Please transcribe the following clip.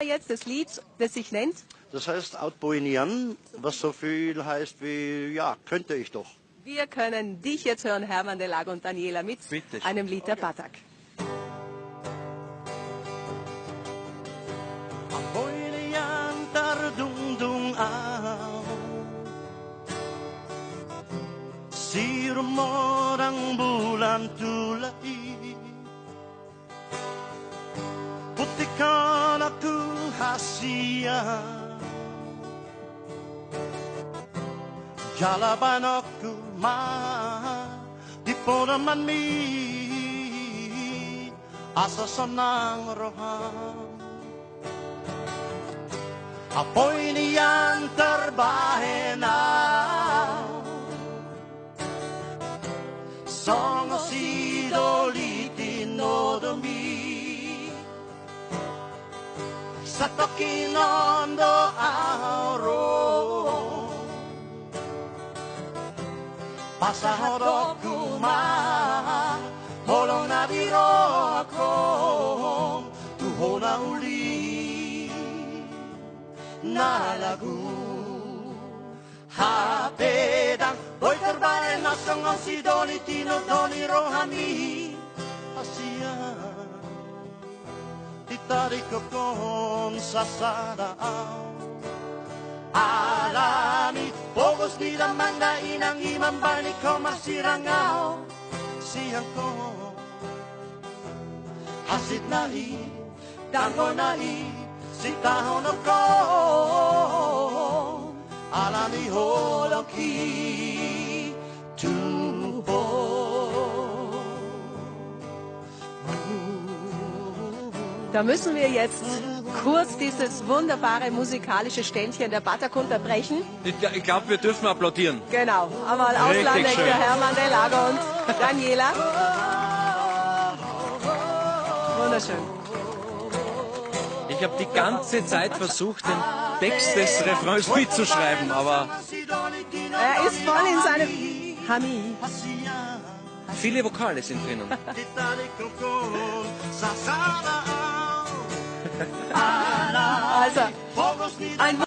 Jetzt das Lied, das sich nennt? Das heißt Outboinieren, was so viel heißt wie, ja, könnte ich doch. Wir können dich jetzt hören, Hermann Del Lago und Daniela, mit einem Lied der Batak. Outboinian tardungdung aw sirumorang bulan tulay putikan aku hasia jalaban aku di po naman mi asa sanang rohan apoy niyang terbahe na songo si dolitin no domi sa tokinondo auro pasahod ko ma holong na biro ako tuho na uli nalagu hapedang boy terbae na songo si dolitino doni rohani asia ditarik ko kon sasadaaw alami pogos ni lamang na inang imambani ko masirangaw siyang ko hasit na dango na sitahon ko alami holong ki tubo Da müssen wir jetzt kurz dieses wunderbare musikalische Ständchen der Batak unterbrechen. Ich glaube, wir dürfen applaudieren. Genau, einmal Ausland für Hermann Del Lago und Daniela. Wunderschön. Ich habe die ganze Zeit versucht, den Text des Refrains mitzuschreiben, aber Er ist voll in seinem Hami. viele Vokale sind drinnen. Also, ein